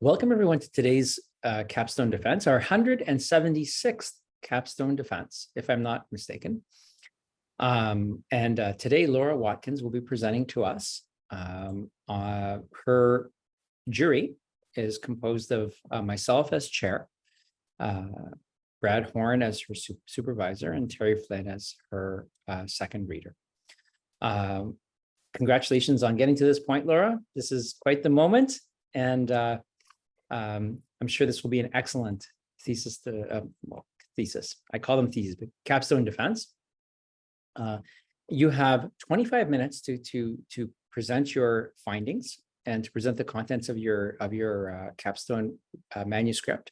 Welcome everyone to today's Capstone Defense, our 176th Capstone Defense, if I'm not mistaken. Today, Laura Watkins will be presenting to us. Her jury is composed of myself as chair, Brad Horn as her supervisor, and Terry Flynn as her second reader. Congratulations on getting to this point, Laura. This is quite the moment, and I'm sure this will be an excellent thesis thesis. I call them theses, but capstone defense. You have 25 minutes to present your findings and to present the contents of your capstone manuscript.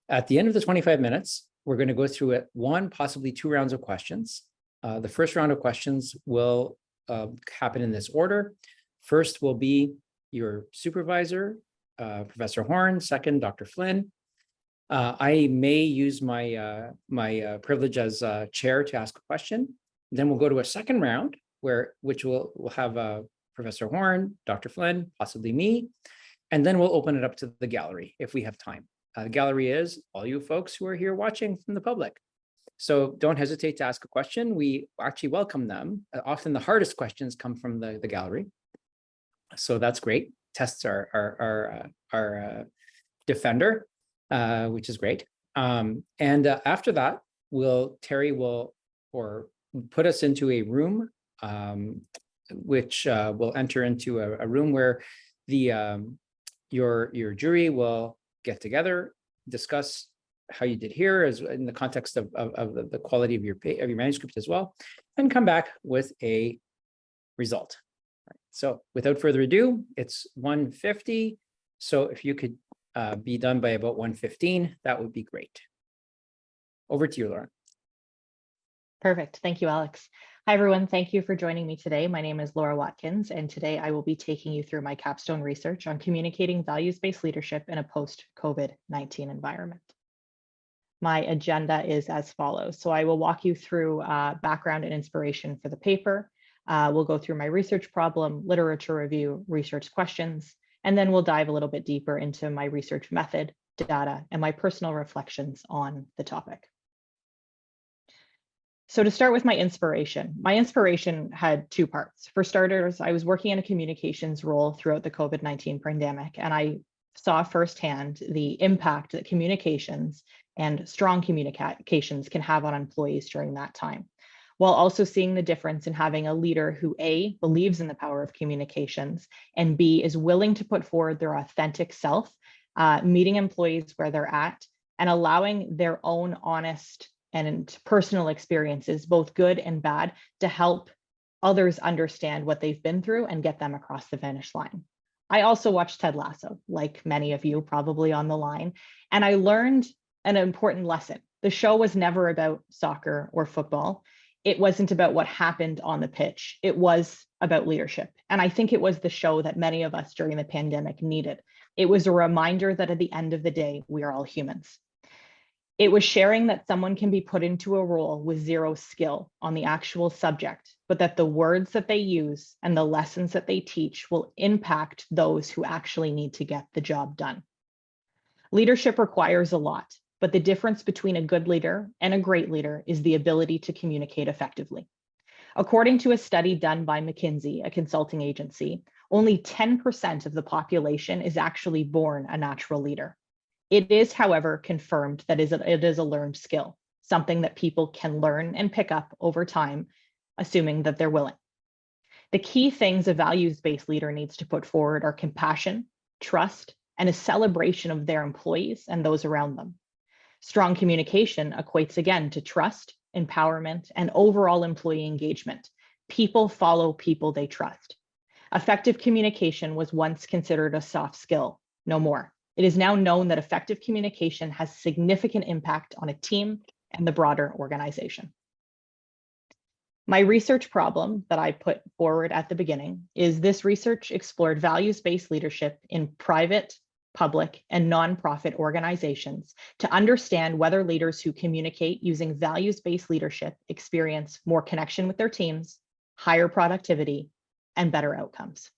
At the end of the 25 minutes, we're going to go through one, possibly two rounds of questions. The first round of questions will happen in this order. First will be your supervisor, Professor Horn. Second, Dr. Flynn. I may use my privilege as chair to ask a question. Then we'll go to a second round which will have Professor Horn, Dr. Flynn, possibly me, and then we'll open it up to the gallery if we have time. The gallery is all you folks who are here watching from the public. So don't hesitate to ask a question. We actually welcome them. Often the hardest questions come from the gallery. So that's great. Tests our defender, which is great. After that, Terry will put us into a room, which will enter into a room where your jury will get together, discuss how you did here, as in the context of the quality of your manuscript as well, and come back with a result. So without further ado, it's 1:50. So if you could be done by about 1:15, that would be great. Over to you, Laura. Perfect. Thank you, Alex. Hi, everyone. Thank you for joining me today. My name is Laura Watkins, and today I will be taking you through my capstone research on communicating values-based leadership in a post-COVID-19 environment. My agenda is as follows. So I will walk you through background and inspiration for the paper. We'll go through my research problem, literature review, research questions, and then we'll dive a little bit deeper into my research method, data, and my personal reflections on the topic. So to start with my inspiration had two parts. For starters, I was working in a communications role throughout the COVID-19 pandemic, and I saw firsthand the impact that communications and strong communications can have on employees during that time, while also seeing the difference in having a leader who A, believes in the power of communications, and B, is willing to put forward their authentic self, meeting employees where they're at, and allowing their own honest and personal experiences, both good and bad, to help others understand what they've been through and get them across the finish line. I also watched Ted Lasso, like many of you probably on the line, and I learned an important lesson. The show was never about soccer or football. It wasn't about what happened on the pitch. It was about leadership. And I think it was the show that many of us during the pandemic needed. It was a reminder that at the end of the day, we are all humans. It was sharing that someone can be put into a role with zero skill on the actual subject, but that the words that they use and the lessons that they teach will impact those who actually need to get the job done. Leadership requires a lot, but the difference between a good leader and a great leader is the ability to communicate effectively. According to a study done by McKinsey, a consulting agency, only 10% of the population is actually born a natural leader. It is, however, confirmed that it is a learned skill, something that people can learn and pick up over time, assuming that they're willing. The key things a values-based leader needs to put forward are compassion, trust, and a celebration of their employees and those around them. Strong communication equates again to trust, empowerment, and overall employee engagement. People follow people they trust. Effective communication was once considered a soft skill, no more. It is now known that effective communication has significant impact on a team and the broader organization. My research problem that I put forward at the beginning is this research explored values-based leadership in private, public, and nonprofit organizations to understand whether leaders who communicate using values-based leadership experience more connection with their teams, higher productivity, and better outcomes.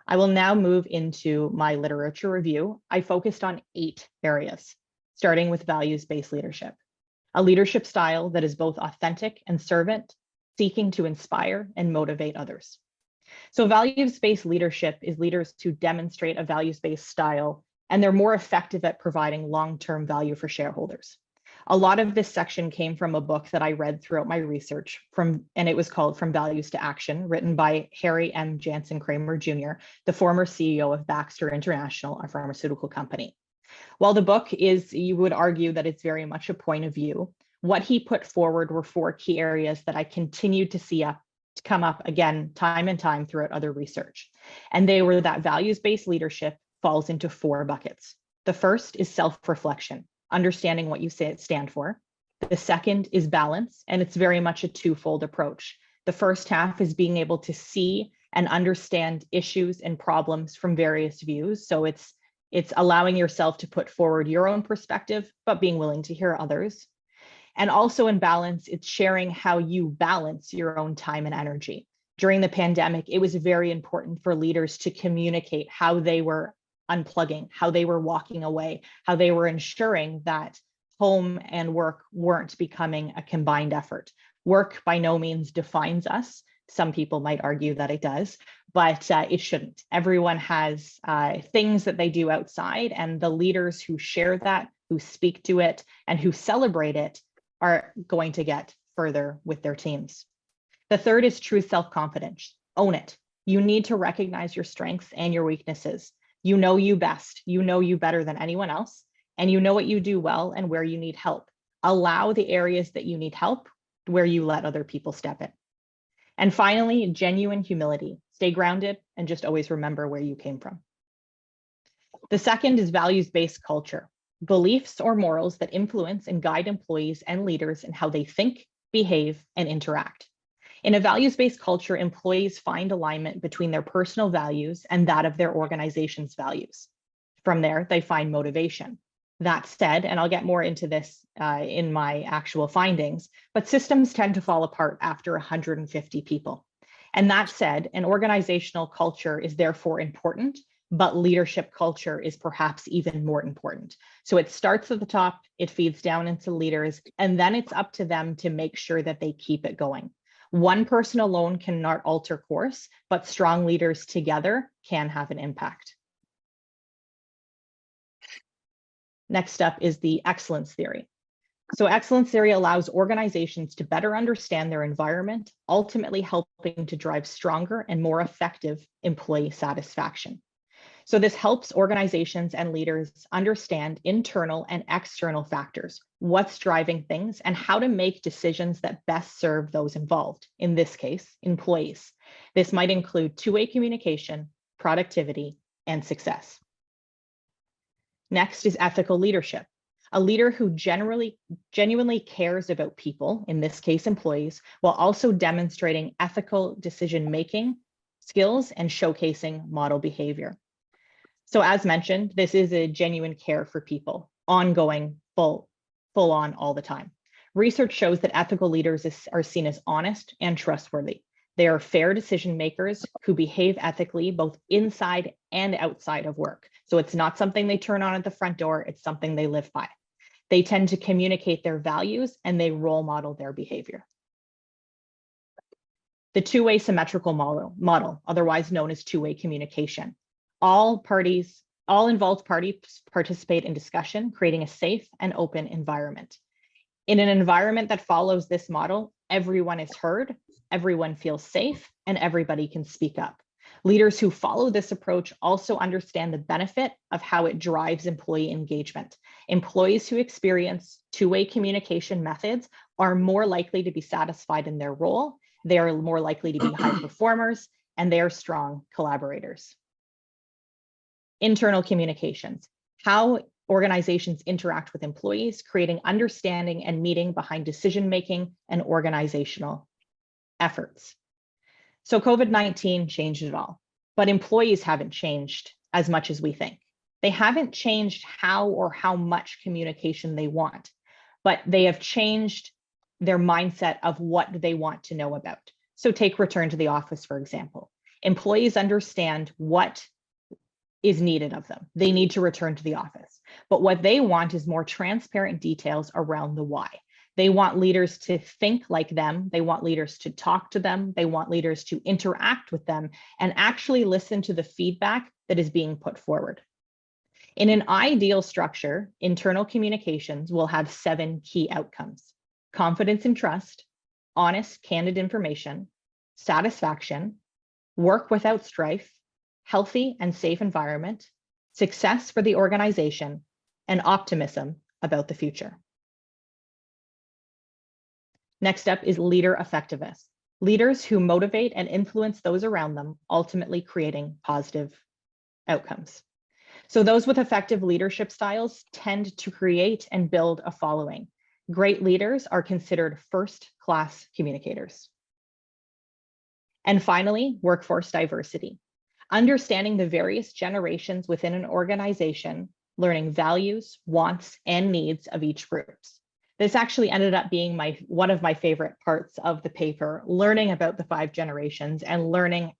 I will now move into my literature review. I focused on 8 areas, starting with values-based leadership, a leadership style that is both authentic and servant, seeking to inspire and motivate others. So values-based leadership is leaders who demonstrate a values-based style, and they're more effective at providing long-term value for shareholders. A lot of this section came from a book that I read throughout my research and it was called From Values to Action, written by Harry M. Jansen Kramer Jr., the former CEO of Baxter International, a pharmaceutical company. While the book is, you would argue that it's very much a point of view, what he put forward were 4 key areas that I continued to see come up again, time and time throughout other research. And they were that values-based leadership falls into 4 buckets. The first is self-reflection, understanding what you stand for. The second is balance, and it's very much a twofold approach. The first half is being able to see and understand issues and problems from various views. So it's allowing yourself to put forward your own perspective, but being willing to hear others. And also in balance, it's sharing how you balance your own time and energy. During the pandemic, it was very important for leaders to communicate how they were unplugging, how they were walking away, how they were ensuring that home and work weren't becoming a combined effort. Work by no means defines us. Some people might argue that it does, but it shouldn't. Everyone has things that they do outside, and the leaders who share that, who speak to it, and who celebrate it are going to get further with their teams. The third is true self-confidence. Own it. You need to recognize your strengths and your weaknesses. You know you best. You know you better than anyone else, and you know what you do well and where you need help. Allow the areas that you need help where you let other people step in. And finally, genuine humility. Stay grounded and just always remember where you came from. The second is values-based culture. Beliefs or morals that influence and guide employees and leaders in how they think, behave, and interact. In a values-based culture, employees find alignment between their personal values and that of their organization's values. From there, they find motivation. That said, and I'll get more into this in my actual findings, but systems tend to fall apart after 150 people. And that said, an organizational culture is therefore important, but leadership culture is perhaps even more important. So it starts at the top, it feeds down into leaders, and then it's up to them to make sure that they keep it going. One person alone cannot alter course, but strong leaders together can have an impact. Next up is the excellence theory. So excellence theory allows organizations to better understand their environment, ultimately helping to drive stronger and more effective employee satisfaction. So this helps organizations and leaders understand internal and external factors, what's driving things, and how to make decisions that best serve those involved, in this case, employees. This might include two-way communication, productivity, and success. Next is ethical leadership. A leader who genuinely cares about people, in this case, employees, while also demonstrating ethical decision-making skills and showcasing model behavior. So as mentioned, this is a genuine care for people, ongoing, full on all the time. Research shows that ethical leaders are seen as honest and trustworthy. They are fair decision makers who behave ethically both inside and outside of work. So it's not something they turn on at the front door, it's something they live by. They tend to communicate their values and they role model their behavior. The two-way symmetrical model, otherwise known as two-way communication. All involved parties participate in discussion, creating a safe and open environment. In an environment that follows this model, everyone is heard, everyone feels safe, and everybody can speak up. Leaders who follow this approach also understand the benefit of how it drives employee engagement. Employees who experience two-way communication methods are more likely to be satisfied in their role, they are more likely to be high performers, and they are strong collaborators. Internal communications, how organizations interact with employees, creating understanding and meaning behind decision-making and organizational efforts. So COVID-19 changed it all, but employees haven't changed as much as we think. They haven't changed how or how much communication they want, but they have changed their mindset of what they want to know about. So take return to the office, for example. Employees understand what is needed of them. They need to return to the office. But what they want is more transparent details around the why. They want leaders to think like them. They want leaders to talk to them. They want leaders to interact with them and actually listen to the feedback that is being put forward. In an ideal structure, internal communications will have 7 key outcomes: confidence and trust, honest, candid information, satisfaction, work without strife, healthy and safe environment, success for the organization, and optimism about the future. Next up is leader effectiveness. Leaders who motivate and influence those around them, ultimately creating positive outcomes. So those with effective leadership styles tend to create and build a following. Great leaders are considered first-class communicators. And finally, workforce diversity. Understanding the various generations within an organization, learning values, wants, and needs of each group. This actually ended up being one of my favorite parts of the paper, learning about the 5 generations and learning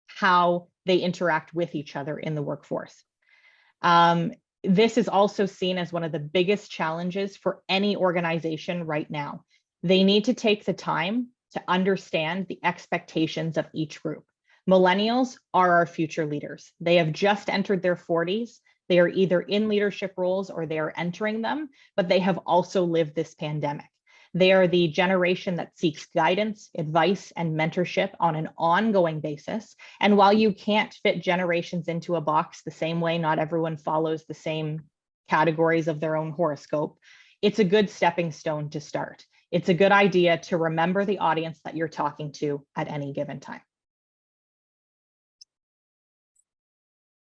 how they interact with each other in the workforce. This is also seen as one of the biggest challenges for any organization right now. They need to take the time to understand the expectations of each group. Millennials are our future leaders. They have just entered their 40s. They are either in leadership roles or they are entering them, but they have also lived this pandemic. They are the generation that seeks guidance, advice, and mentorship on an ongoing basis. And while you can't fit generations into a box the same way, not everyone follows the same categories of their own horoscope, it's a good stepping stone to start. It's a good idea to remember the audience that you're talking to at any given time.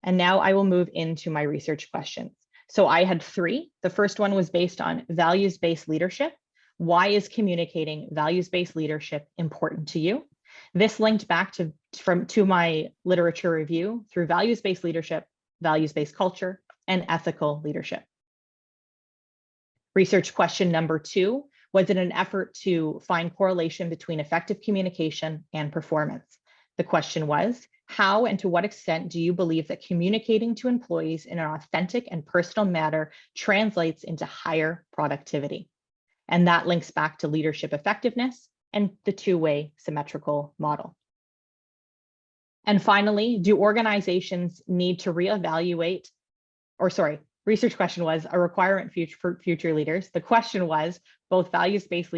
And now I will move into my research questions. So I had 3. The first one was based on values-based leadership. Why is communicating values-based leadership important to you? This linked back to my literature review through values-based leadership, values-based culture, and ethical leadership. Research question number 2 was in an effort to find correlation between effective communication and performance. The question was, how and to what extent do you believe that communicating to employees in an authentic and personal manner translates into higher productivity? And that links back to leadership effectiveness and the 2-way symmetrical model. And finally, do organizations need to reevaluate, research question was a requirement for future leaders. The question was, both values-based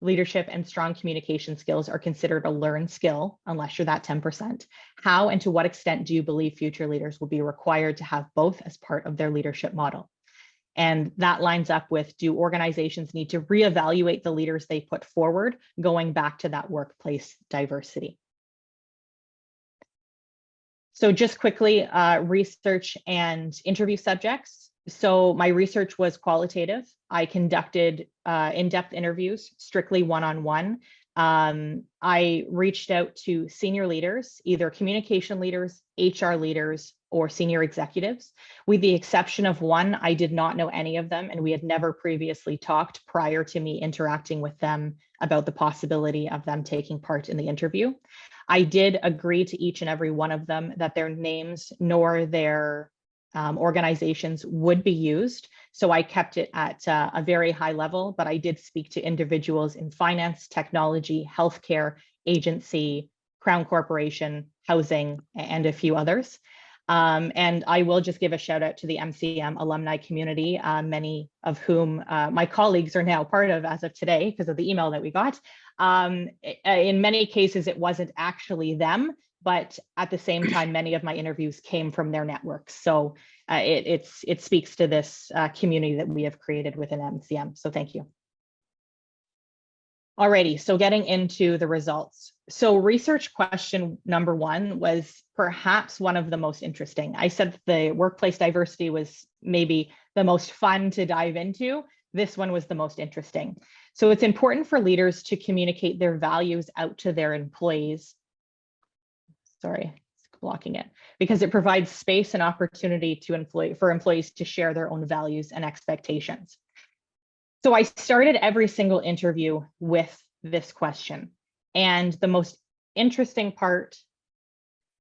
leadership and strong communication skills are considered a learned skill, unless you're that 10%. How and to what extent do you believe future leaders will be required to have both as part of their leadership model? And that lines up with, do organizations need to reevaluate the leaders they put forward, going back to that workplace diversity? So just quickly, research and interview subjects. So my research was qualitative. I conducted in-depth interviews, strictly one-on-one. I reached out to senior leaders, either communication leaders, HR leaders, or senior executives. With the exception of one, I did not know any of them, and we had never previously talked prior to me interacting with them about the possibility of them taking part in the interview. I did agree to each and every one of them that their names nor their organizations would be used. So I kept it at a very high level, but I did speak to individuals in finance, technology, healthcare, agency, Crown Corporation, housing, and a few others. And I will just give a shout out to the MCM alumni community, many of whom my colleagues are now part of as of today because of the email that we got. In many cases, it wasn't actually them, but at the same time, many of my interviews came from their networks. So it speaks to this community that we have created within MCM. So thank you. Alrighty, so getting into the results. So research question number 1 was perhaps one of the most interesting. I said the workplace diversity was maybe the most fun to dive into. This one was the most interesting. So it's important for leaders to communicate their values out to their employees. Sorry, it's blocking it, because it provides space and opportunity for employees to share their own values and expectations. So I started every single interview with this question. And the most interesting part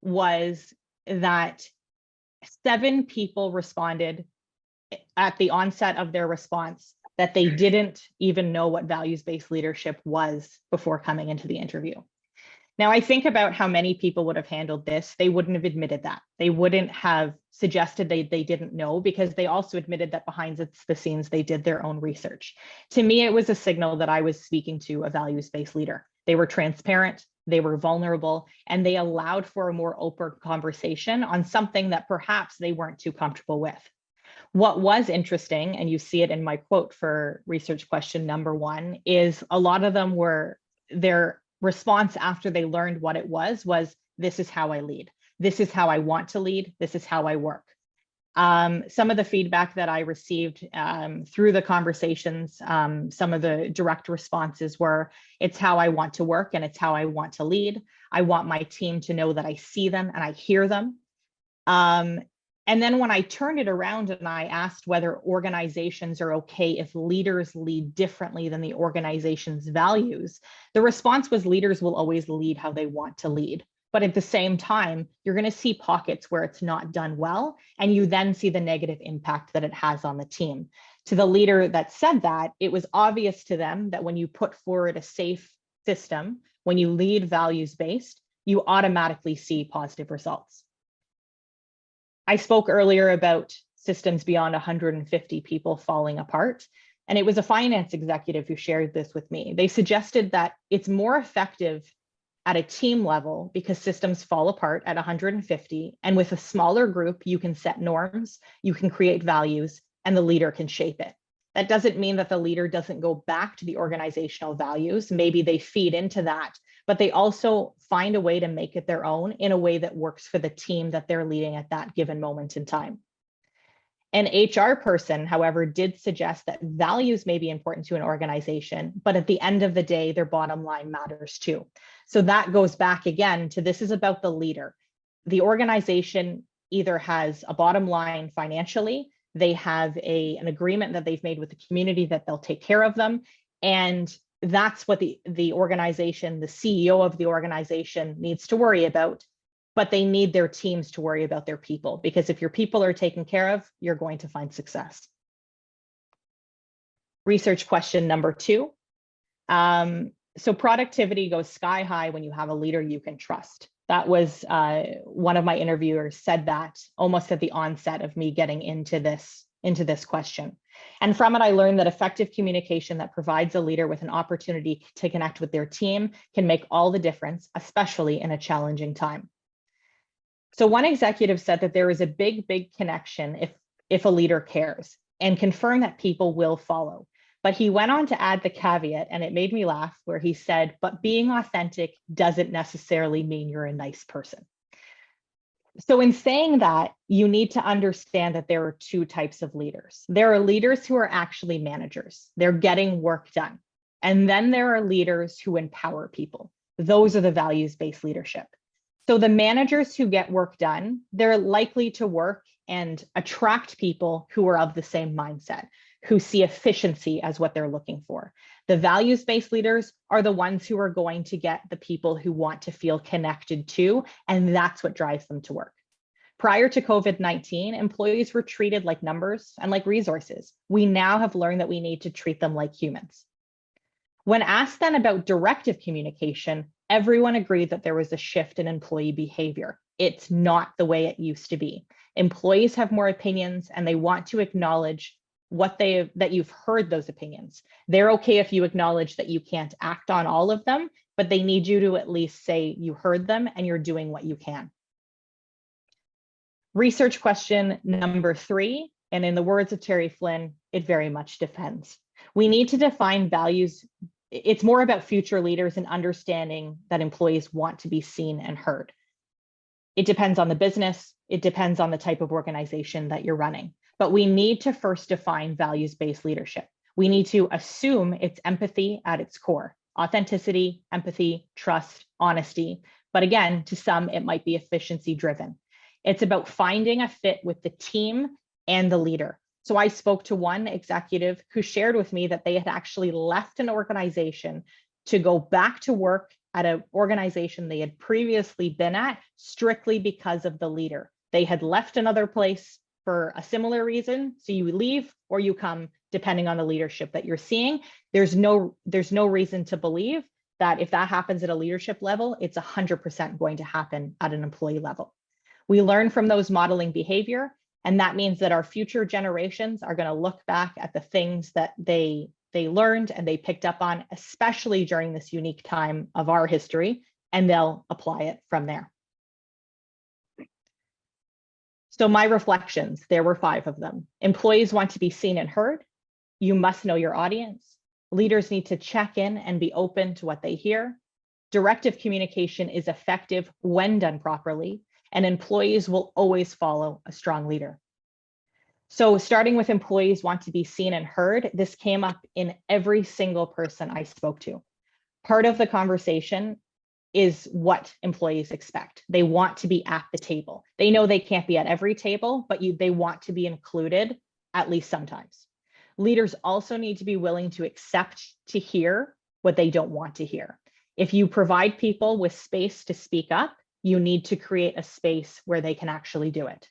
was that 7 people responded at the onset of their response that they didn't even know what values-based leadership was before coming into the interview. Now, I think about how many people would have handled this. They wouldn't have admitted that. They wouldn't have suggested they didn't know, because they also admitted that behind the scenes, they did their own research. To me, it was a signal that I was speaking to a values-based leader. They were transparent, they were vulnerable, and they allowed for a more open conversation on something that perhaps they weren't too comfortable with. What was interesting, and you see it in my quote for research question number 1, is a lot of them were their response after they learned what it was, this is how I lead. This is how I want to lead. This is how I work. Some of the feedback that I received through the conversations, some of the direct responses were, it's how I want to work and it's how I want to lead. I want my team to know that I see them and I hear them. And then when I turned it around and I asked whether organizations are okay if leaders lead differently than the organization's values, the response was leaders will always lead how they want to lead. But at the same time, you're going to see pockets where it's not done well, and you then see the negative impact that it has on the team. To the leader that said that, it was obvious to them that when you put forward a safe system, when you lead values-based, you automatically see positive results. I spoke earlier about systems beyond 150 people falling apart, and it was a finance executive who shared this with me. They suggested that it's more effective at a team level because systems fall apart at 150, and with a smaller group, you can set norms, you can create values, and the leader can shape it. That doesn't mean that the leader doesn't go back to the organizational values. Maybe they feed into that, but they also find a way to make it their own in a way that works for the team that they're leading at that given moment in time. An HR person, however, did suggest that values may be important to an organization, but at the end of the day, their bottom line matters too. So that goes back again to, this is about the leader. The organization either has a bottom line financially, they have an agreement that they've made with the community that they'll take care of them. And that's what the organization, the CEO of the organization needs to worry about. But they need their teams to worry about their people, because if your people are taken care of, you're going to find success. Research question number 2. So productivity goes sky high when you have a leader you can trust. That was one of my interviewers said that almost at the onset of me getting into this question. And from it, I learned that effective communication that provides a leader with an opportunity to connect with their team can make all the difference, especially in a challenging time. So one executive said that there is a big connection if a leader cares, and confirmed that people will follow. But he went on to add the caveat, and it made me laugh, where he said, but being authentic doesn't necessarily mean you're a nice person. So in saying that, you need to understand that there are 2 types of leaders. There are leaders who are actually managers. They're getting work done. And then there are leaders who empower people. Those are the values-based leadership. So the managers who get work done, they're likely to work and attract people who are of the same mindset, who see efficiency as what they're looking for. The values-based leaders are the ones who are going to get the people who want to feel connected to, and that's what drives them to work. Prior to COVID-19, employees were treated like numbers and like resources. We now have learned that we need to treat them like humans. When asked then about directive communication, everyone agreed that there was a shift in employee behavior. It's not the way it used to be. Employees have more opinions, and they want to acknowledge that you've heard those opinions. They're okay if you acknowledge that you can't act on all of them, but they need you to at least say you heard them and you're doing what you can. Research question number 3, and in the words of Terry Flynn, it very much depends. We need to define values. It's more about future leaders and understanding that employees want to be seen and heard. It depends on the business. It depends on the type of organization that you're running. But we need to first define values-based leadership. We need to assume it's empathy at its core: authenticity, empathy, trust, honesty. But again, to some, it might be efficiency driven. It's about finding a fit with the team and the leader. So I spoke to one executive who shared with me that they had actually left an organization to go back to work at an organization they had previously been at strictly because of the leader. They had left another place for a similar reason. So you leave or you come, depending on the leadership that you're seeing. There's no reason to believe that if that happens at a leadership level, it's 100% going to happen at an employee level. We learn from those modeling behavior, and that means that our future generations are going to look back at the things that they learned and they picked up on, especially during this unique time of our history, and they'll apply it from there. So my reflections, there were 5 of them. Employees want to be seen and heard. You must know your audience. Leaders need to check in and be open to what they hear. Directive communication is effective when done properly, and employees will always follow a strong leader. So starting with employees want to be seen and heard, this came up in every single person I spoke to. Part of the conversation is what employees expect. They want to be at the table. They know they can't be at every table, but they want to be included at least sometimes. Leaders also need to be willing to accept to hear what they don't want to hear. If you provide people with space to speak up, you need to create a space where they can actually do it.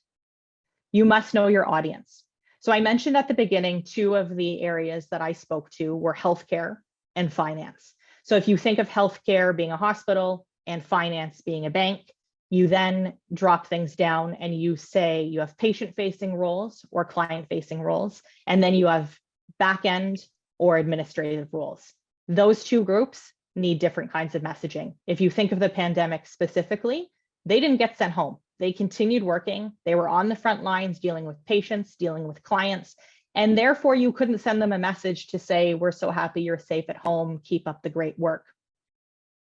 You must know your audience. So I mentioned at the beginning, 2 of the areas that I spoke to were healthcare and finance. So if you think of healthcare being a hospital and finance being a bank, you then drop things down and you say you have patient-facing roles or client-facing roles, and then you have back-end or administrative roles. Those 2 groups need different kinds of messaging. If you think of the pandemic specifically, they didn't get sent home. They continued working. They were on the front lines dealing with patients, dealing with clients, and therefore you couldn't send them a message to say, we're so happy you're safe at home, keep up the great work.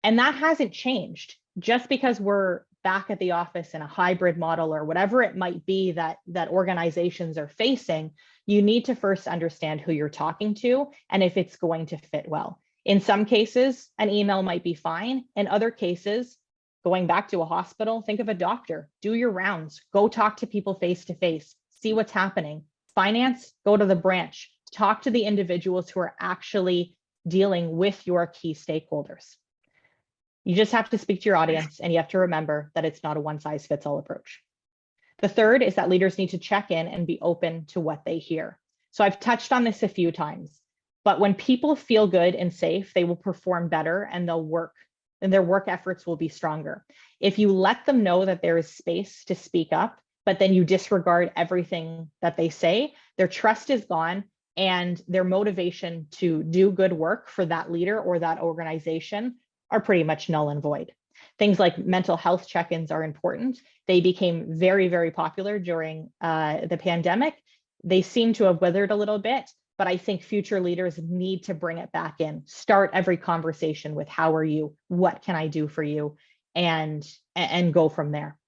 And that hasn't changed. Just because we're back at the office in a hybrid model or whatever it might be that organizations are facing, you need to first understand who you're talking to and if it's going to fit well. In some cases, an email might be fine. In other cases, going back to a hospital, think of a doctor, do your rounds, go talk to people face to face, see what's happening. Finance, go to the branch, talk to the individuals who are actually dealing with your key stakeholders. You just have to speak to your audience, and you have to remember that it's not a one-size-fits-all approach. The third is that leaders need to check in and be open to what they hear. So I've touched on this a few times, but when people feel good and safe, they will perform better and they'll work, and their work efforts will be stronger. If you let them know that there is space to speak up, but then you disregard everything that they say, their trust is gone and their motivation to do good work for that leader or that organization are pretty much null and void. Things like mental health check-ins are important. They became very, very popular during the pandemic. They seem to have withered a little bit, but I think future leaders need to bring it back in. Start every conversation with how are you? What can I do for you? And go from there.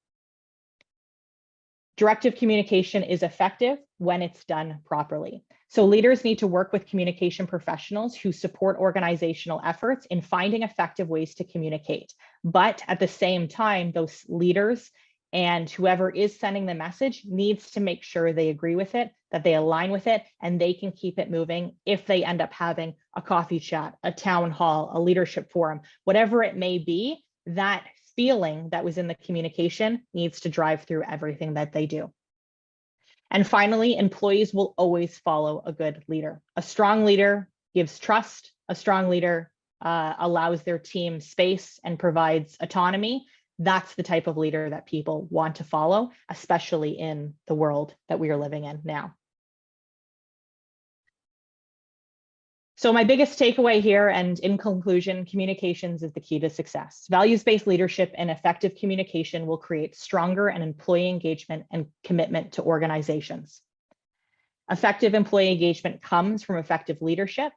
Directive communication is effective when it's done properly. So leaders need to work with communication professionals who support organizational efforts in finding effective ways to communicate. But at the same time, those leaders and whoever is sending the message needs to make sure they agree with it, that they align with it, and they can keep it moving if they end up having a coffee chat, a town hall, a leadership forum, whatever it may be. That feeling that was in the communication needs to drive through everything that they do. And finally, employees will always follow a good leader. A strong leader gives trust. A strong leader allows their team space and provides autonomy. That's the type of leader that people want to follow, especially in the world that we are living in now. So my biggest takeaway here, and in conclusion, communications is the key to success. Values-based leadership and effective communication will create stronger and employee engagement and commitment to organizations. Effective employee engagement comes from effective leadership,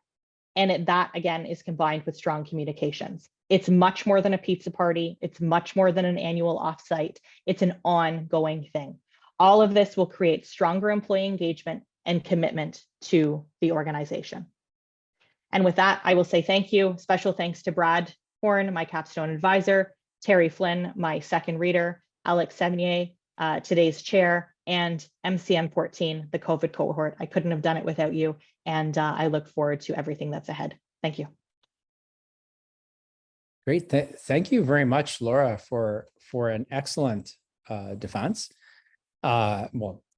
and that, again, is combined with strong communications. It's much more than a pizza party. It's much more than an annual offsite. It's an ongoing thing. All of this will create stronger employee engagement and commitment to the organization. And with that, I will say thank you. Special thanks to Brad Horn, my Capstone advisor, Terry Flynn, my second reader, Alex Sevigny, today's chair, and MCM 14, the COVID cohort. I couldn't have done it without you, and I look forward to everything that's ahead. Thank you. Great. Thank you very much, Laura, for an excellent defense,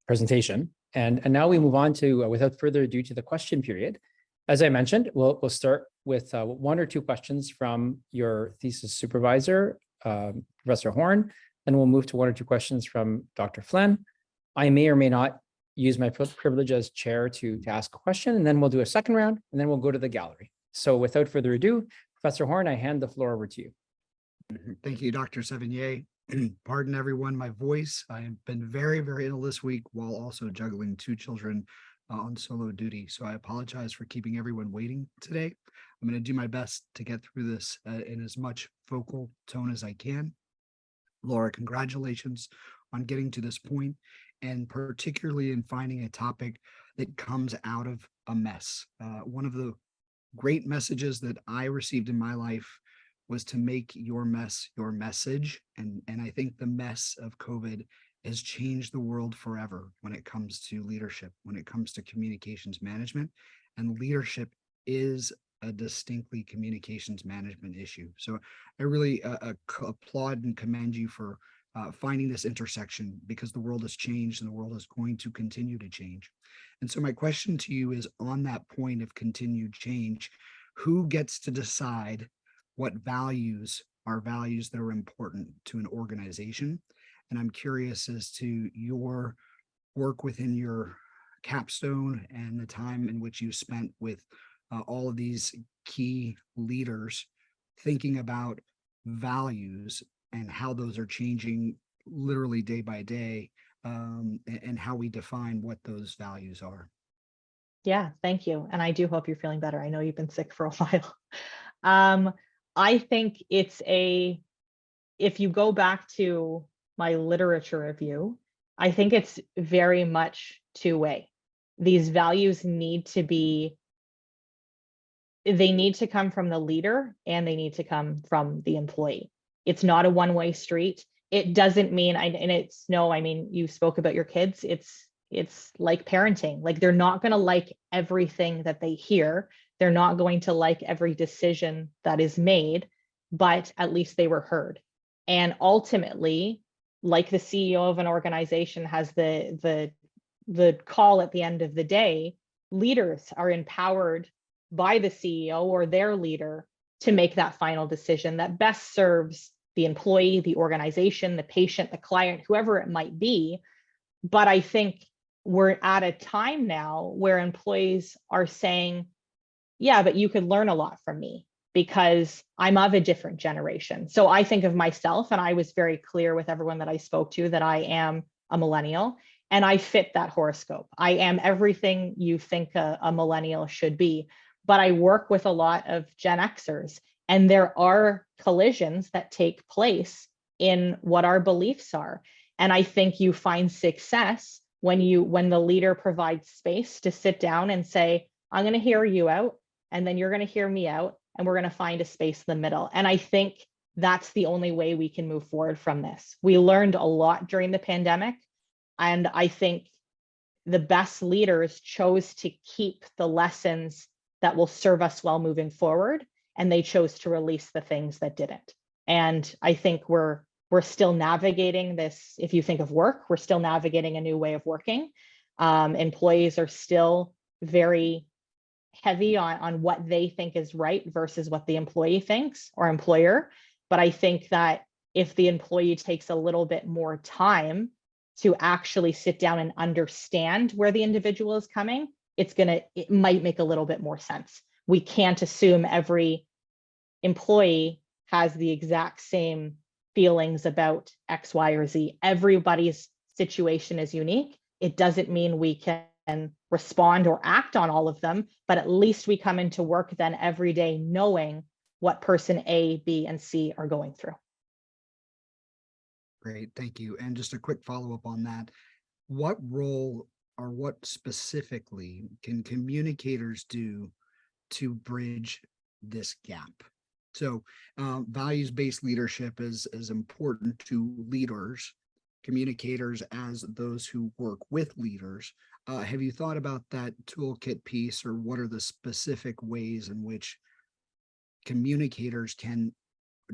presentation. And now we move on to, without further ado, to the question period. As I mentioned, we'll start with one or two questions from your thesis supervisor, Professor Horn. Then we'll move to one or two questions from Dr. Flynn. I may or may not use my privilege as chair to ask a question, and then we'll do a second round, and then we'll go to the gallery. So without further ado, Professor Horn, I hand the floor over to you. Thank you, Dr. Sevigny. Pardon everyone, my voice. I have been very, very ill this week while also juggling two children on solo duty. So I apologize for keeping everyone waiting today. I'm going to do my best to get through this in as much focal tone as I can. Laura, congratulations on getting to this point, and particularly in finding a topic that comes out of a mess. One of the great messages that I received in my life was to make your mess your message. And I think the mess of COVID has changed the world forever when it comes to leadership, when it comes to communications management. And leadership is a distinctly communications management issue. So I really applaud and commend you for finding this intersection, because the world has changed and the world is going to continue to change. And so my question to you is, on that point of continued change, who gets to decide what values are values that are important to an organization? And I'm curious as to your work within your capstone and the time in which you spent with all of these key leaders thinking about values and how those are changing literally day by day, and how we define what those values are. Yeah, thank you. And I do hope you're feeling better. I know you've been sick for a while. I think if you go back to my literature review, I think it's very much two-way. These values need to come from the leader, and they need to come from the employee. It's not a one-way street. It doesn't mean, you spoke about your kids. It's like parenting. Like, they're not going to like everything that they hear. They're not going to like every decision that is made, but at least they were heard. And ultimately, like the CEO of an organization has the call at the end of the day, leaders are empowered by the CEO or their leader to make that final decision that best serves the employee, the organization, the patient, the client, whoever it might be. But I think we're at a time now where employees are saying, yeah, but you could learn a lot from me because I'm of a different generation. So I think of myself, and I was very clear with everyone that I spoke to that I am a millennial, and I fit that horoscope. I am everything you think a millennial should be, but I work with a lot of Gen Xers, and there are collisions that take place in what our beliefs are. And I think you find success when the leader provides space to sit down and say, I'm going to hear you out, and then you're going to hear me out, and we're going to find a space in the middle. And I think that's the only way we can move forward from this. We learned a lot during the pandemic, and I think the best leaders chose to keep the lessons that will serve us well moving forward, and they chose to release the things that didn't. And I think we're still navigating this. If you think of work, we're still navigating a new way of working. Employees are still very heavy on what they think is right versus what the employee thinks, or employer. But I think that if the employee takes a little bit more time to actually sit down and understand where the individual is coming, it might make a little bit more sense. We can't assume every employee has the exact same feelings about X, Y, or Z. Everybody's situation is unique. It doesn't mean we can respond or act on all of them, but at least we come into work then every day knowing what person A, B, and C are going through. Great, thank you. And just a quick follow-up on that. What role or what specifically can communicators do to bridge this gap? So values-based leadership is important to leaders, communicators as those who work with leaders. Have you thought about that toolkit piece, or what are the specific ways in which communicators can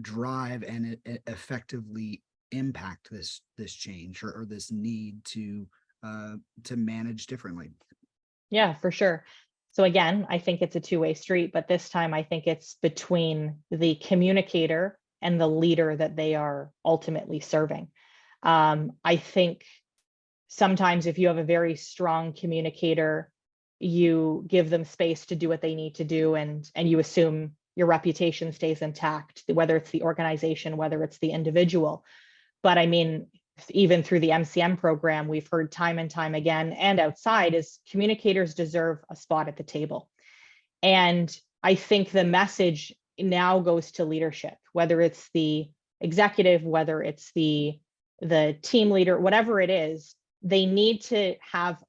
drive and effectively impact this change or this need to manage differently? Yeah, for sure. So again, I think it's a two-way street, but this time I think it's between the communicator and the leader that they are ultimately serving. I think sometimes if you have a very strong communicator, you give them space to do what they need to do, and you assume your reputation stays intact, whether it's the organization, whether it's the individual. But I mean, even through the MCM program, we've heard time and time again and outside is communicators deserve a spot at the table. And I think the message now goes to leadership, whether it's the executive, whether it's the team leader, whatever it is, they need to have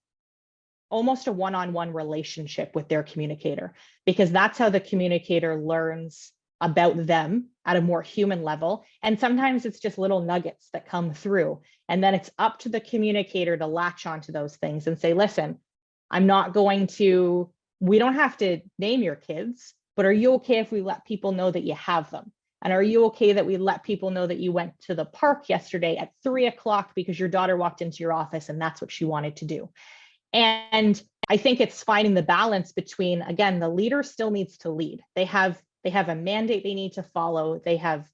almost a one-on-one relationship with their communicator, because that's how the communicator learns about them at a more human level. And sometimes it's just little nuggets that come through. And then it's up to the communicator to latch onto those things and say, listen, we don't have to name your kids, but are you okay if we let people know that you have them? And are you okay that we let people know that you went to the park yesterday at 3 o'clock because your daughter walked into your office and that's what she wanted to do? And I think it's finding the balance between, again, the leader still needs to lead. They have a mandate they need to follow. They have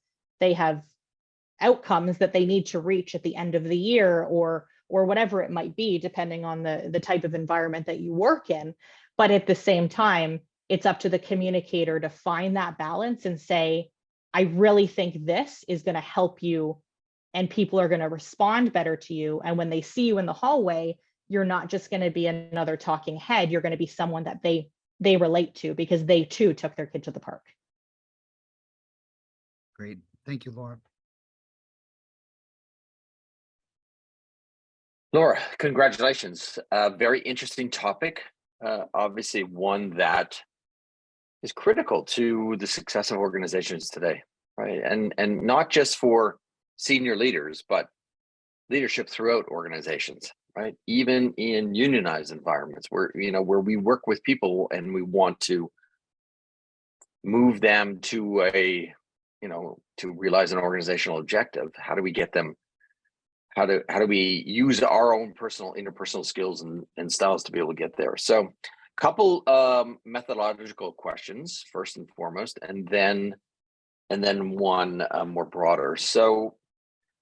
outcomes that they need to reach at the end of the year or whatever it might be, depending on the type of environment that you work in. But at the same time, it's up to the communicator to find that balance and say, I really think this is going to help you and people are going to respond better to you. And when they see you in the hallway, you're not just going to be another talking head. You're going to be someone that they relate to because they too took their kid to the park. Great. Thank you, Laura. Laura, congratulations. Very interesting topic. Obviously one that is critical to the success of organizations today, right? And not just for senior leaders, but leadership throughout organizations, right? Even in unionized environments where we work with people and we want to move them to to realize an organizational objective. How do we get them? How do we use our own personal interpersonal skills and styles to be able to get there? So couple methodological questions first and foremost, and then one more broader. So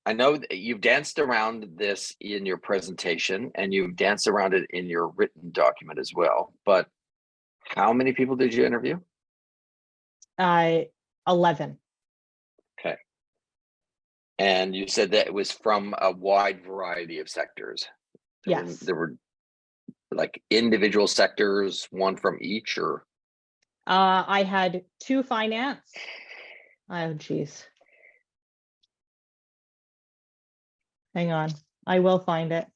I know that you've danced around this in your presentation and you've danced around it in your written document as well, but how many people did you interview? 11. Okay. And you said that it was from a wide variety of sectors. Yes. There were like individual sectors, one from each, or? I had 2 finance. Oh, geez. Hang on. I will find it.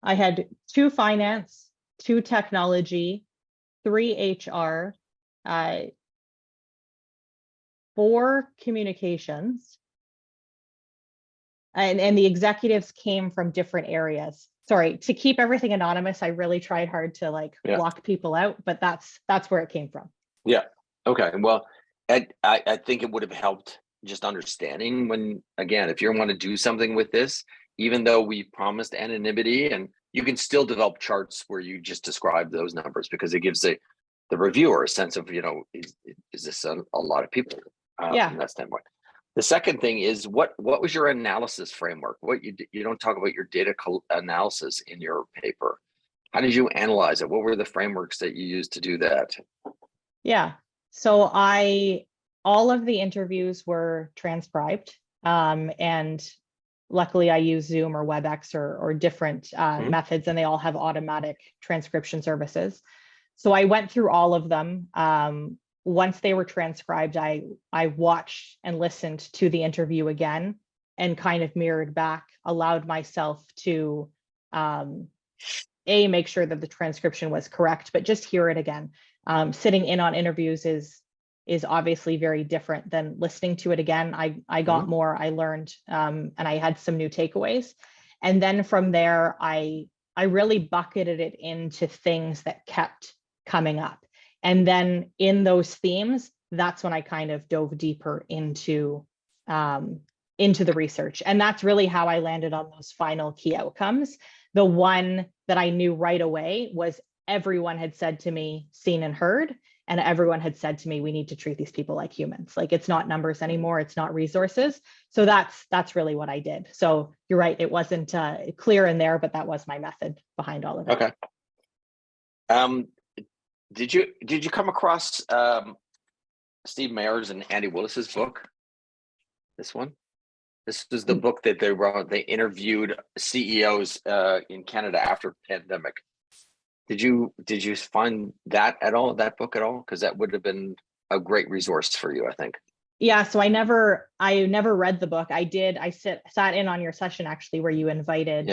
I had 2 finance, 2 technology, 3 HR, 4 communications. And the executives came from different areas. Sorry, to keep everything anonymous, I really tried hard to block people out, but that's where it came from. Yeah. Okay. Well, I think it would have helped just understanding when, again, if you want to do something with this, even though we promised anonymity, and you can still develop charts where you just describe those numbers because it gives the reviewer a sense of, is this a lot of people from that standpoint? The second thing is what was your analysis framework? What you don't talk about your data analysis in your paper. How did you analyze it? What were the frameworks that you used to do that? Yeah. So all of the interviews were transcribed, and luckily I use Zoom or WebEx or different methods, and they all have automatic transcription services. So I went through all of them. Once they were transcribed, I watched and listened to the interview again and kind of mirrored back, allowed myself to make sure that the transcription was correct, but just hear it again. Sitting in on interviews is obviously very different than listening to it again. I got more, I learned, and I had some new takeaways. And then from there, I really bucketed it into things that kept coming up. And then in those themes, that's when I kind of dove deeper into the research. And that's really how I landed on those final key outcomes. The one that I knew right away was everyone had said to me, seen and heard, and everyone had said to me, we need to treat these people like humans. Like, it's not numbers anymore, it's not resources. So that's really what I did. So you're right, it wasn't clear in there, but that was my method behind all of it. Okay. Did you come across Steve Mayer's and Andy Willis's book? This one? This is the book that they wrote. They interviewed CEOs in Canada after pandemic. Did you find that at all, that book at all? Because that would have been a great resource for you, I think. Yeah, so I never read the book. I sat in on your session actually where you invited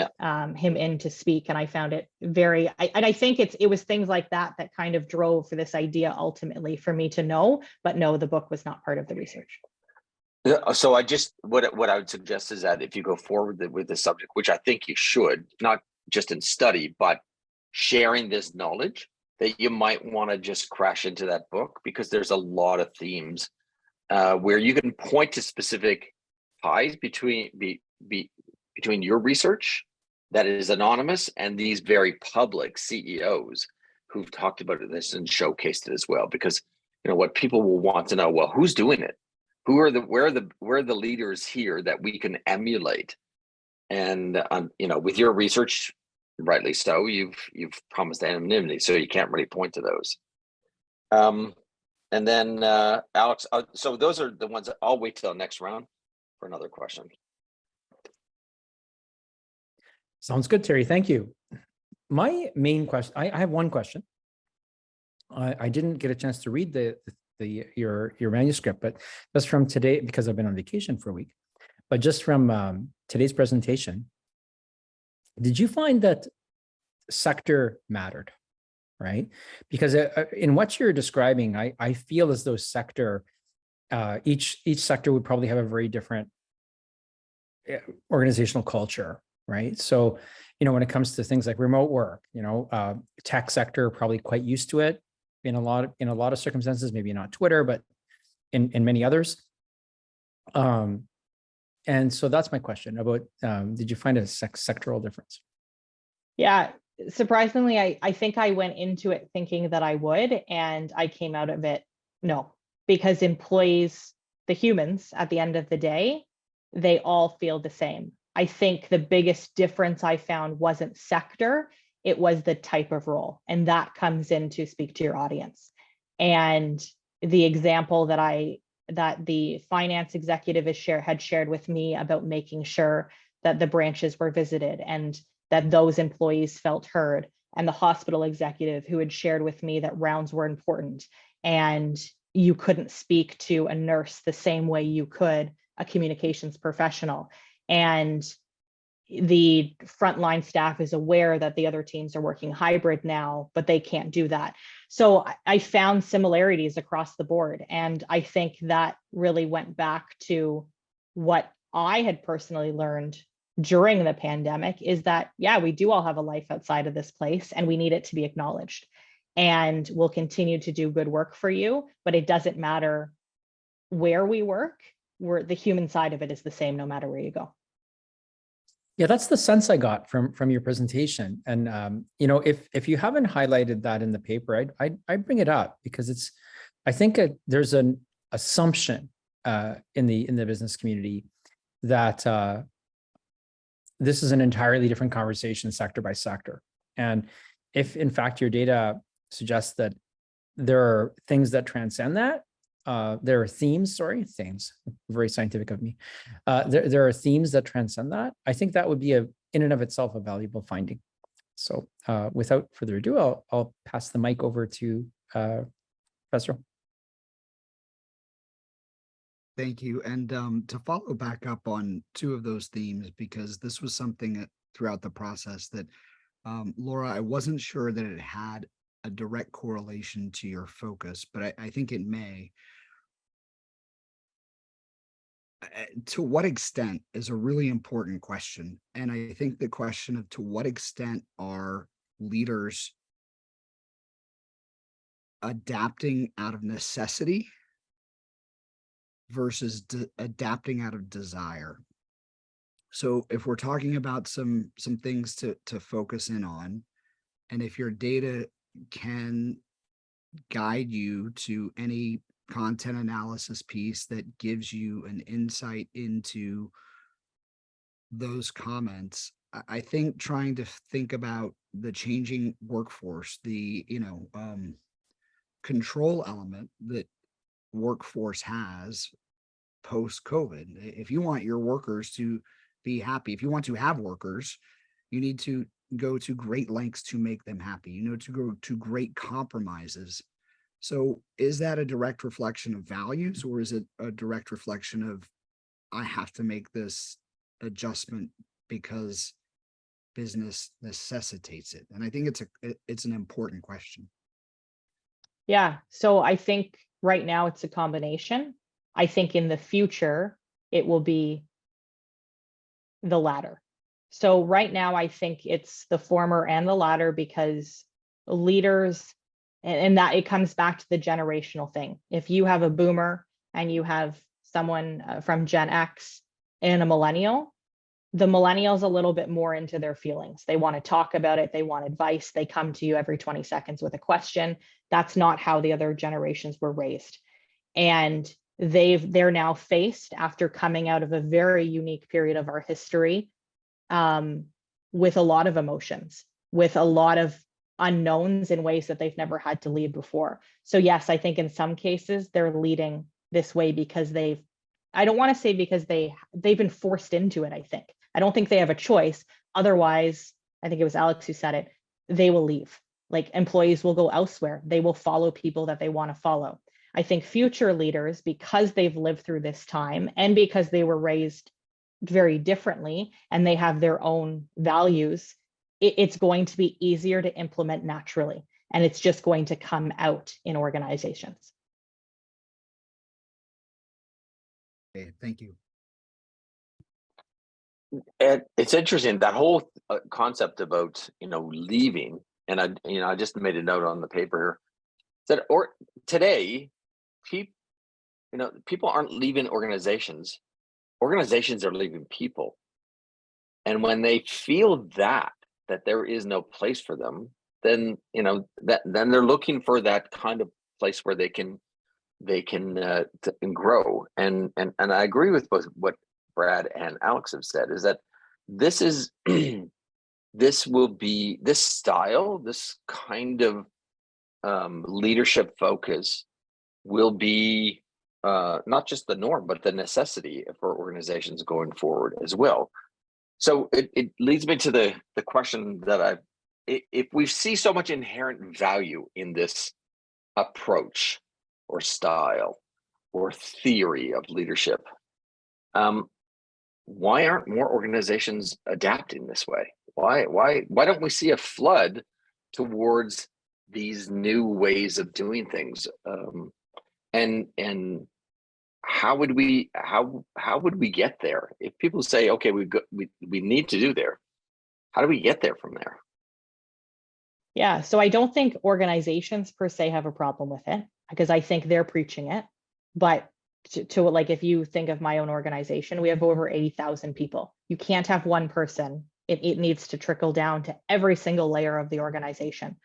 him in to speak, and I found it very. I think it was things like that kind of drove for this idea ultimately for me to know. But no, the book was not part of the research. So what I would suggest is that if you go forward with the subject, which I think you should, not just in study, but sharing this knowledge, that you might want to just crash into that book, because there's a lot of themes where you can point to specific ties between your research that is anonymous and these very public CEOs who've talked about this and showcased it as well. Because what people will want to know, well, who's doing it? Where are the leaders here that we can emulate? And with your research, rightly so, you've promised anonymity, so you can't really point to those. And then Alex, so those are the ones that I'll wait till the next round for another question. Sounds good, Terry. Thank you. My main question, I have one question. I didn't get a chance to read your manuscript, but just from today, because I've been on vacation for a week, but just from today's presentation, did you find that sector mattered, right? Because in what you're describing, I feel as though sector, each sector would probably have a very different organizational culture, right? So, when it comes to things like remote work, tech sector probably quite used to it in a lot of circumstances, maybe not Twitter, but in many others. And so that's my question about, did you find a sectoral difference? Yeah, surprisingly, I think I went into it thinking that I would, and I came out of it, no, because employees, the humans at the end of the day, they all feel the same. I think the biggest difference I found wasn't sector, it was the type of role. And that comes in to speak to your audience. And the example that the finance executive had shared with me about making sure that the branches were visited and that those employees felt heard, and the hospital executive who had shared with me that rounds were important and you couldn't speak to a nurse the same way you could a communications professional. And the frontline staff is aware that the other teams are working hybrid now, but they can't do that. So I found similarities across the board. And I think that really went back to what I had personally learned during the pandemic, is that, yeah, we do all have a life outside of this place and we need it to be acknowledged. And we'll continue to do good work for you, but it doesn't matter where we work. The human side of it is the same no matter where you go. Yeah, that's the sense I got from your presentation. And if you haven't highlighted that in the paper, I'd bring it up, because I think there's an assumption in the business community that this is an entirely different conversation sector by sector. And if in fact your data suggests that there are things that transcend that, there are themes, very scientific of me. There are themes that transcend that. I think that would be in and of itself a valuable finding. So without further ado, I'll pass the mic over to Professor. Thank you. And to follow back up on two of those themes, because this was something that throughout the process that, Laura, I wasn't sure that it had a direct correlation to your focus, but I think it may. To what extent is a really important question. And I think the question of to what extent are leaders adapting out of necessity versus adapting out of desire. So if we're talking about some things to focus in on, and if your data can guide you to any content analysis piece that gives you an insight into those comments, I think trying to think about the changing workforce, the control element that workforce has post COVID. If you want your workers to be happy, if you want to have workers, you need to go to great lengths to make them happy, to go to great compromises. So is that a direct reflection of values, or is it a direct reflection of, I have to make this adjustment because business necessitates it? And I think it's an important question. Yeah. So I think right now it's a combination. I think in the future, it will be the latter. So right now, I think it's the former and the latter, because leaders, and that it comes back to the generational thing. If you have a boomer and you have someone from Gen X and a millennial, the millennial's a little bit more into their feelings. They want to talk about it. They want advice. They come to you every 20 seconds with a question. That's not how the other generations were raised. And they're now faced, after coming out of a very unique period of our history, with a lot of emotions, with a lot of unknowns in ways that they've never had to lead before. So yes, I think in some cases they're leading this way because I don't want to say because they've been forced into it. I don't think they have a choice. Otherwise, I think it was Alex who said it, they will leave. Like, employees will go elsewhere. They will follow people that they want to follow. I think future leaders, because they've lived through this time and because they were raised very differently and they have their own values, it's going to be easier to implement naturally. And it's just going to come out in organizations. Okay, thank you. And it's interesting, that whole concept about leaving, and I just made a note on the paper here that today people aren't leaving organizations are leaving people. And when they feel that there is no place for them, then then they're looking for that kind of place where they can grow. And I agree with both what Brad and Alex have said, is that this is this style, this kind of leadership focus will be not just the norm, but the necessity for organizations going forward as well. So it leads me to the question that if we see so much inherent value in this approach or style or theory of leadership, why aren't more organizations adapting this way? Why don't we see a flood towards these new ways of doing things? And how would we get there? If people say, okay, we need to do there, how do we get there from there? Yeah, so I don't think organizations per se have a problem with it, because I think they're preaching it. But to like, if you think of my own organization, we have over 80,000 people. You can't have one person. It needs to trickle down to every single layer of the organization.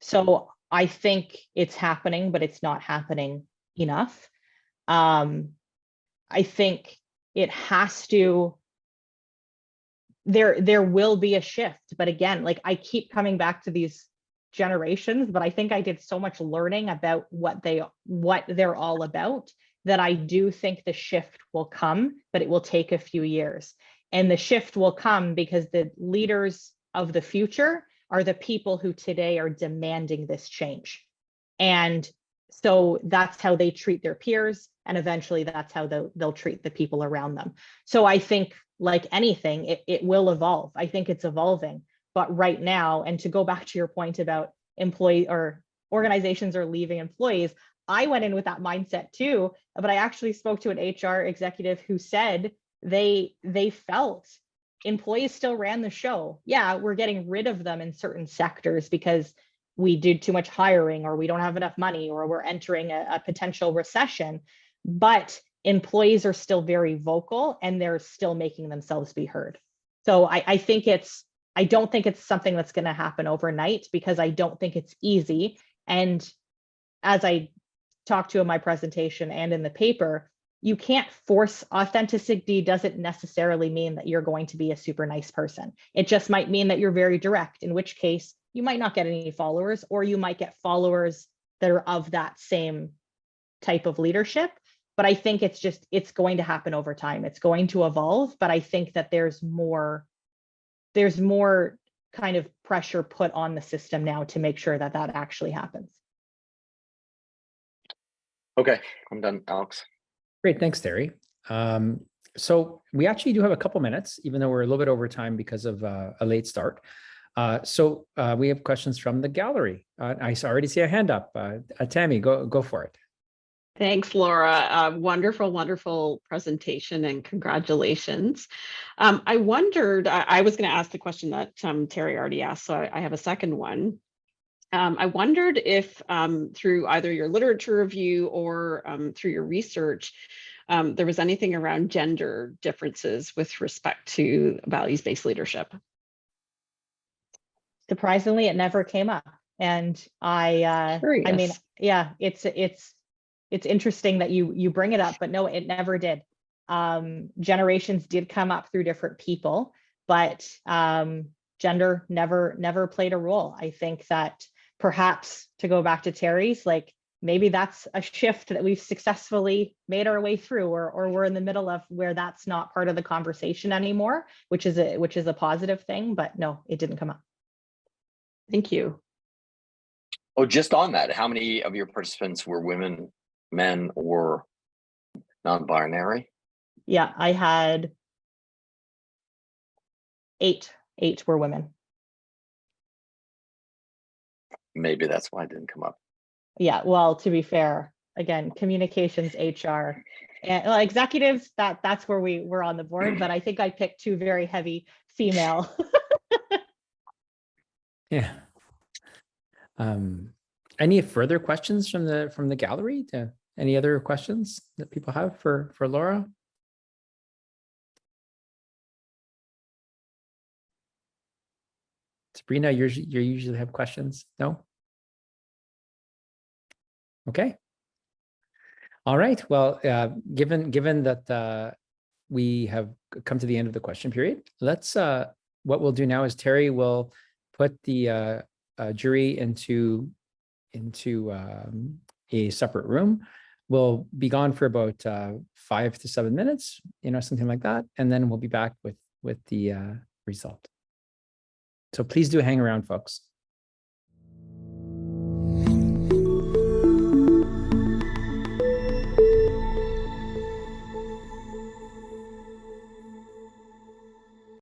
So I think it's happening, but it's not happening enough. I think it has to, there will be a shift, but again, like, I keep coming back to these generations, but I think I did so much learning about what they're all about, that I do think the shift will come, but it will take a few years. And the shift will come because the leaders of the future are the people who today are demanding this change. And so that's how they treat their peers. And eventually that's how they'll treat the people around them. So I think, like anything, it will evolve. I think it's evolving. But right now, and to go back to your point about employee or organizations are leaving employees, I went in with that mindset too, but I actually spoke to an HR executive who said they felt employees still ran the show. Yeah, we're getting rid of them in certain sectors because we did too much hiring, or we don't have enough money, or we're entering a potential recession. But employees are still very vocal and they're still making themselves be heard. So I don't think it's something that's going to happen overnight, because I don't think it's easy. And as I talked to in my presentation and in the paper, you can't force authenticity. Doesn't necessarily mean that you're going to be a super nice person. It just might mean that you're very direct, in which case you might not get any followers, or you might get followers that are of that same type of leadership. But I think it's going to happen over time. It's going to evolve, but I think that there's more kind of pressure put on the system now to make sure that that actually happens. Okay, I'm done, Alex. Great, thanks, Terry. So we actually do have a couple minutes, even though we're a little bit over time because of a late start. So we have questions from the gallery. I already see a hand up. Tammy, go for it. Thanks, Laura. Wonderful, wonderful presentation, and congratulations. I wondered, I was going to ask the question that Terry already asked, so I have a second one. I wondered if through either your literature review or through your research, there was anything around gender differences with respect to values-based leadership. Surprisingly, it never came up. And I mean, yeah, it's interesting that you bring it up, but no, it never did. Generations did come up through different people, but gender never played a role. I think that perhaps, to go back to Terry's, like, maybe that's a shift that we've successfully made our way through, or we're in the middle of where that's not part of the conversation anymore, which is a positive thing. But no, it didn't come up. Thank you. Oh, just on that, how many of your participants were women, men, or non-binary? Yeah, I had 8 were women. Maybe that's why it didn't come up. Yeah, well, to be fair, again, communications, HR, and executives, that's where we were on the board, but I think I picked 2 very heavy female. Yeah. Any further questions from the gallery? Any other questions that people have for Laura? Sabrina, you usually have questions? No? Okay. All right. Well, given that we have come to the end of the question period, let's what we'll do now is Terry will put the jury into a separate room. We'll be gone for about 5 to 7 minutes, something like that, and then we'll be back with the result. So please do hang around, folks.